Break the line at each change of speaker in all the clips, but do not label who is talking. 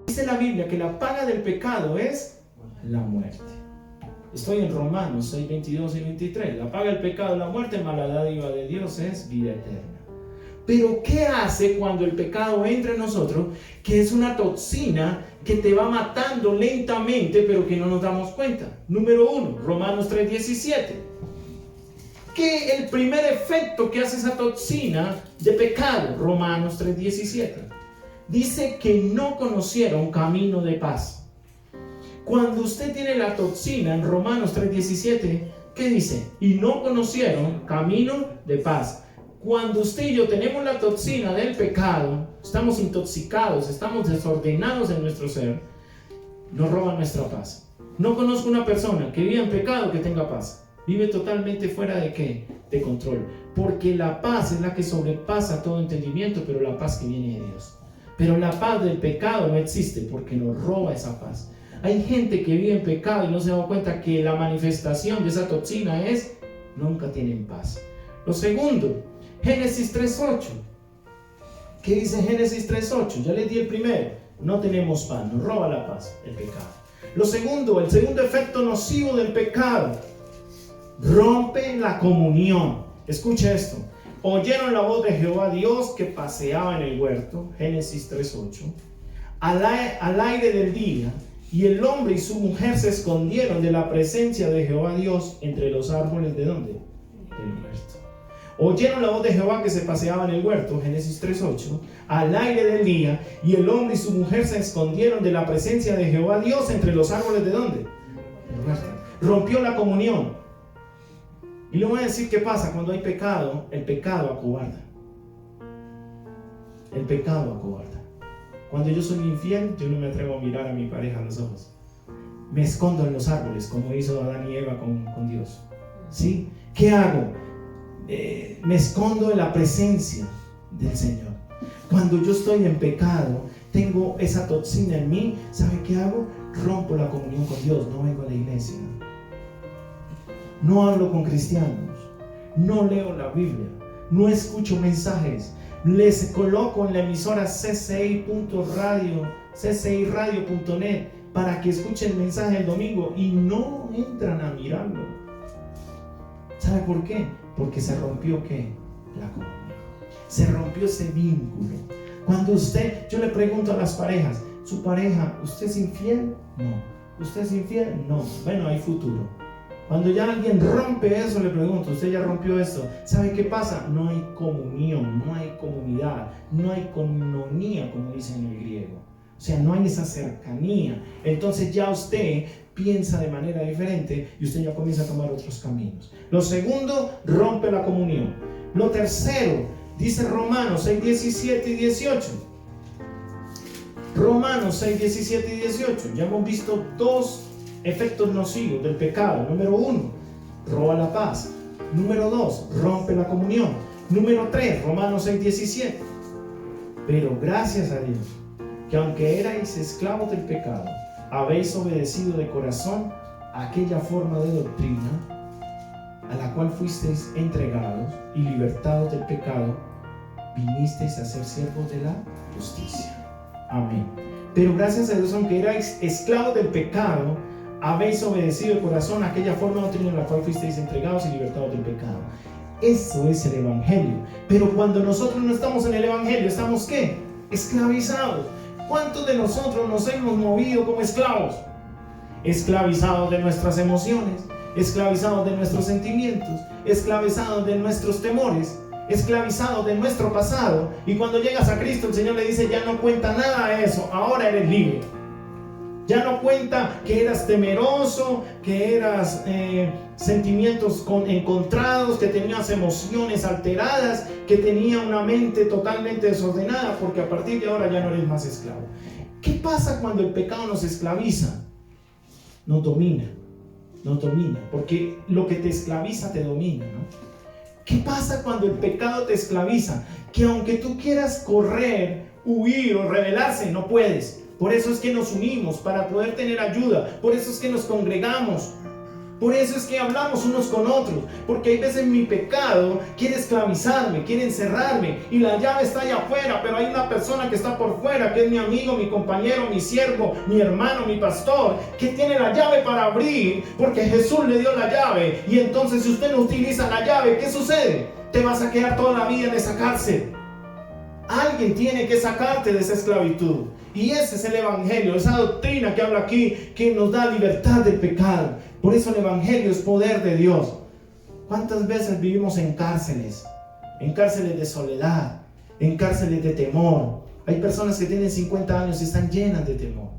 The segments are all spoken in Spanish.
Dice la Biblia que la paga del pecado es la muerte. Estoy en Romanos 6, 22 y 23. La paga del pecado es la muerte, mas la dádiva de Dios es vida eterna. Pero ¿qué hace cuando el pecado entra en nosotros? Que es una toxina que te va matando lentamente, pero que no nos damos cuenta. Número 1, Romanos 3, 17. ¿Qué es el primer efecto que hace esa toxina de pecado? Romanos 3, 17. Dice que no conocieron camino de paz. Cuando usted tiene la toxina en Romanos 3, 17, ¿qué dice? Y no conocieron camino de paz. Cuando usted y yo tenemos la toxina del pecado, estamos intoxicados, estamos desordenados en nuestro ser, nos roban nuestra paz. No conozco una persona que vive en pecado que tenga paz. Vive totalmente fuera de ¿qué? De control. Porque la paz es la que sobrepasa todo entendimiento, pero la paz que viene de Dios. Pero la paz del pecado no existe porque nos roba esa paz. Hay gente que vive en pecado y no se da cuenta que la manifestación de esa toxina es nunca tienen paz. Lo segundo, Génesis 3:8. ¿Qué dice Génesis 3:8? Ya les di el primero. No tenemos paz, nos roba la paz, el pecado. Lo segundo, el segundo efecto nocivo del pecado, rompe la comunión. Escucha esto. Oyeron la voz de Jehová Dios que paseaba en el huerto, Génesis 3:8, al aire del día, y el hombre y su mujer se escondieron de la presencia de Jehová Dios entre los árboles ¿de dónde? Del huerto. Oyeron la voz de Jehová que se paseaba en el huerto, Génesis 3:8, al aire del día, y el hombre y su mujer se escondieron de la presencia de Jehová Dios entre los árboles ¿de dónde? Del huerto. Rompió la comunión. Y le voy a decir qué pasa cuando hay pecado. El pecado acobarda. El pecado acobarda. Cuando yo soy infiel, yo no me atrevo a mirar a mi pareja a los ojos. Me escondo en los árboles, como hizo Adán y Eva con Dios. ¿Sí? ¿Qué hago? Me escondo en la presencia del Señor. Cuando yo estoy en pecado, tengo esa toxina en mí, ¿sabe qué hago? Rompo la comunión con Dios, no vengo a la iglesia. No hablo con cristianos, no leo la Biblia, no escucho mensajes, les coloco en la emisora cciradio.net para que escuchen el mensaje el domingo y no entran a mirarlo. ¿Sabe por qué? Porque se rompió ¿qué? La comunión. Se rompió ese vínculo. Cuando yo le pregunto a las parejas, ¿su pareja, usted es infiel? No. ¿Usted es infiel? No. Bueno, hay futuro. Cuando ya alguien rompe eso, le pregunto, ¿usted ya rompió esto? ¿Sabe qué pasa? No hay comunión, no hay comunidad, no hay coinonía, como dicen en el griego. O sea, no hay esa cercanía. Entonces ya usted piensa de manera diferente y usted ya comienza a tomar otros caminos. Lo segundo, rompe la comunión. Lo tercero, dice Romanos 6, 17 y 18. Romanos 6, 17 y 18. Ya hemos visto dos efectos nocivos del pecado. Número 1, roba la paz. Número 2, rompe la comunión. Número 3, Romanos 6, 17. Pero gracias a Dios, que aunque erais esclavos del pecado, habéis obedecido de corazón aquella forma de doctrina a la cual fuisteis entregados y libertados del pecado, vinisteis a ser siervos de la justicia. Amén. Pero gracias a Dios, aunque erais esclavos del pecado, habéis obedecido de corazón aquella forma de doctrina a la cual fuisteis entregados y libertados del pecado. Eso es el Evangelio. Pero cuando nosotros no estamos en el Evangelio, ¿estamos qué? Esclavizados. ¿Cuántos de nosotros nos hemos movido como esclavos? Esclavizados de nuestras emociones, esclavizados de nuestros sentimientos, esclavizados de nuestros temores, esclavizados de nuestro pasado. Y cuando llegas a Cristo, el Señor le dice, ya no cuenta nada de eso, ahora eres libre. Ya no cuenta que eras temeroso, que eras sentimientos encontrados, que tenías emociones alteradas, que tenías una mente totalmente desordenada, porque a partir de ahora ya no eres más esclavo. ¿Qué pasa cuando el pecado nos esclaviza? Nos domina, porque lo que te esclaviza te domina, ¿no? ¿Qué pasa cuando el pecado te esclaviza? Que aunque tú quieras correr, huir o rebelarse, no puedes. Por eso es que nos unimos, para poder tener ayuda. Por eso es que nos congregamos. Por eso es que hablamos unos con otros, porque hay veces mi pecado quiere esclavizarme, quiere encerrarme, y la llave está allá afuera, pero hay una persona que está por fuera, que es mi amigo, mi compañero, mi siervo, mi hermano, mi pastor, que tiene la llave para abrir, porque Jesús le dio la llave. Y entonces, si usted no utiliza la llave, ¿qué sucede? Te vas a quedar toda la vida en esa cárcel. Alguien tiene que sacarte de esa esclavitud. Y ese es el evangelio, esa doctrina que habla aquí, que nos da libertad del pecado. Por eso el evangelio es poder de Dios. ¿Cuántas veces vivimos en cárceles? En cárceles de soledad, en cárceles de temor. Hay personas que tienen 50 años y están llenas de temor.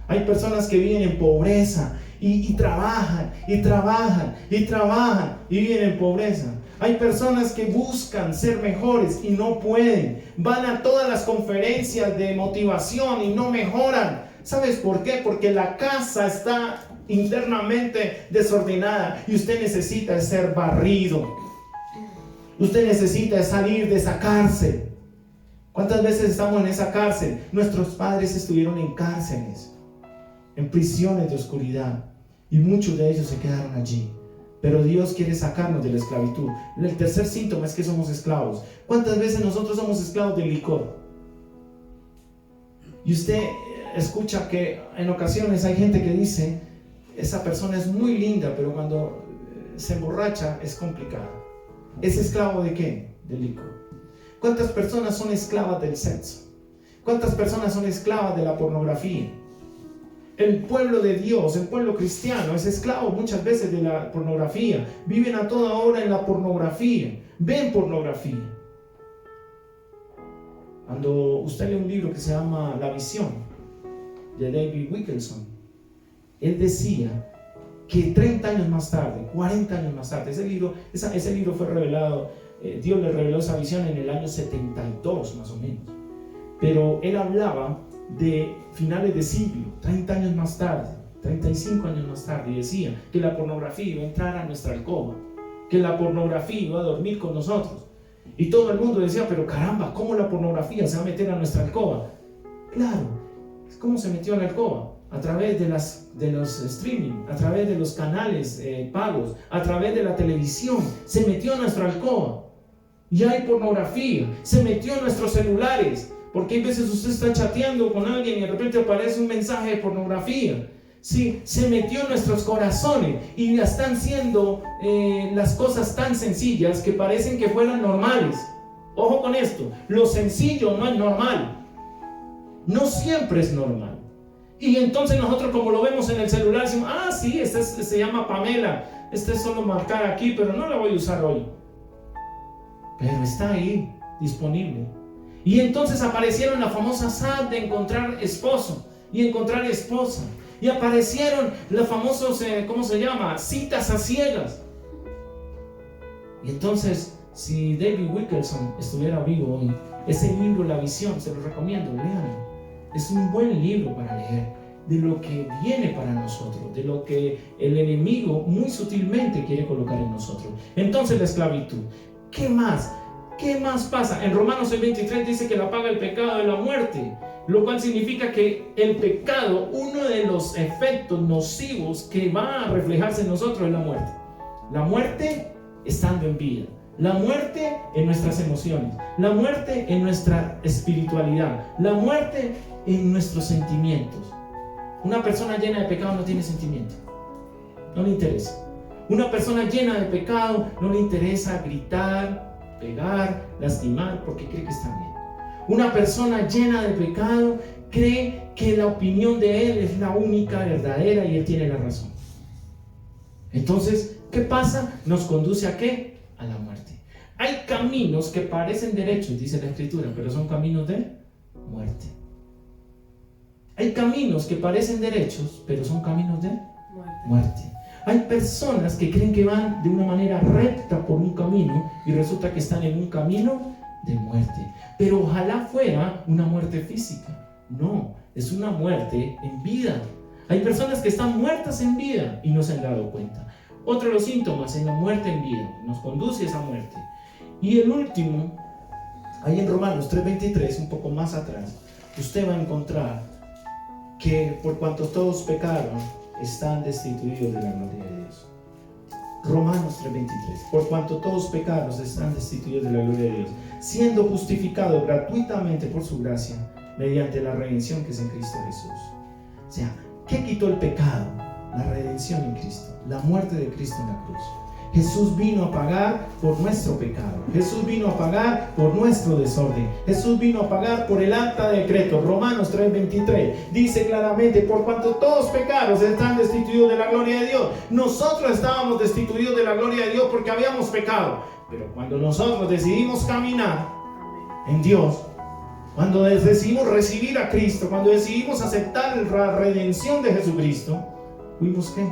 Hay personas que viven en pobreza y trabajan, y trabajan, y trabajan, y viven en pobreza. Hay personas que buscan ser mejores y no pueden. Van a todas las conferencias de motivación y no mejoran. ¿Sabes por qué? Porque la casa está internamente desordenada y usted necesita ser barrido. Usted necesita salir de esa cárcel. ¿Cuántas veces estamos en esa cárcel? Nuestros padres estuvieron en cárceles, en prisiones de oscuridad, y muchos de ellos se quedaron allí. Pero Dios quiere sacarnos de la esclavitud. El tercer síntoma es que somos esclavos. ¿Cuántas veces nosotros somos esclavos del licor? Y usted escucha que en ocasiones hay gente que dice: esa persona es muy linda, pero cuando se emborracha es complicada. ¿Es esclavo de qué? Del licor. ¿Cuántas personas son esclavas del sexo? ¿Cuántas personas son esclavas de la pornografía? El pueblo de Dios, el pueblo cristiano, es esclavo muchas veces de la pornografía. Viven a toda hora en la pornografía, ven pornografía. Cuando usted lee un libro que se llama La Visión, de David Wilkerson, él decía que 30 años más tarde, 40 años más tarde, ese libro fue revelado, Dios le reveló esa visión en el año 72 más o menos, pero él hablaba de finales de siglo, 30 años más tarde, 35 años más tarde, y decía que la pornografía iba a entrar a nuestra alcoba, que la pornografía iba a dormir con nosotros. Y todo el mundo decía: pero caramba, ¿cómo la pornografía se va a meter a nuestra alcoba? Claro, ¿cómo se metió a la alcoba? A través de los streaming, a través de los canales pagos, a través de la televisión. Se metió a nuestra alcoba. Y hay pornografía, se metió en nuestros celulares. Porque hay veces usted está chateando con alguien y de repente aparece un mensaje de pornografía. Sí, se metió en nuestros corazones y ya están siendo las cosas tan sencillas que parecen que fueran normales. Ojo con esto, lo sencillo no es normal. No siempre es normal. Y entonces nosotros, como lo vemos en el celular, decimos: ah, sí, se llama Pamela, es solo marcar aquí, pero no la voy a usar hoy. Pero está ahí, disponible. Y entonces aparecieron las famosas apps de encontrar esposo y encontrar esposa. Y aparecieron los famosos, ¿cómo se llama? Citas a ciegas. Y entonces, si David Wilkerson estuviera vivo hoy, ese libro, La Visión, se lo recomiendo, léanlo. Es un buen libro para leer, de lo que viene para nosotros, de lo que el enemigo muy sutilmente quiere colocar en nosotros. Entonces, la esclavitud. ¿Qué más? ¿Qué más pasa? En Romanos 6:23 dice que la paga del pecado es la muerte, lo cual significa que el pecado, uno de los efectos nocivos que va a reflejarse en nosotros, es la muerte. La muerte estando en vida, la muerte en nuestras emociones, la muerte en nuestra espiritualidad, la muerte en nuestros sentimientos. Una persona llena de pecado no tiene sentimiento, no le interesa. Una persona llena de pecado no le interesa gritar, pegar, lastimar, porque cree que está bien. Una persona llena de pecado cree que la opinión de él es la única verdadera y él tiene la razón. Entonces, ¿qué pasa? Nos conduce ¿a qué? A la muerte. Hay caminos que parecen derechos, dice la Escritura, pero son caminos de muerte. Hay caminos que parecen derechos, pero son caminos de muerte. Hay personas que creen que van de una manera recta por un camino y resulta que están en un camino de muerte. Pero ojalá fuera una muerte física. No, es una muerte en vida. Hay personas que están muertas en vida y no se han dado cuenta. Otro de los síntomas es la muerte en vida, nos conduce a esa muerte. Y el último, ahí en Romanos 3:23, un poco más atrás, usted va a encontrar que por cuanto todos pecaron, están destituidos de la gloria de Dios. Romanos 3:23. Por cuanto todos pecados están destituidos de la gloria de Dios, siendo justificados gratuitamente por su gracia, mediante la redención que es en Cristo Jesús. O sea, ¿qué quitó el pecado? La redención en Cristo, la muerte de Cristo en la cruz. Jesús vino a pagar por nuestro pecado. Jesús vino a pagar por nuestro desorden. Jesús vino a pagar por el acta de decreto. Romanos 3:23 dice claramente: por cuanto todos pecados están destituidos de la gloria de Dios. Nosotros estábamos destituidos de la gloria de Dios porque habíamos pecado. Pero cuando nosotros decidimos caminar en Dios, cuando decidimos recibir a Cristo, cuando decidimos aceptar la redención de Jesucristo, fuimos ¿qué?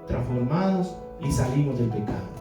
Transformados y salimos del pecado.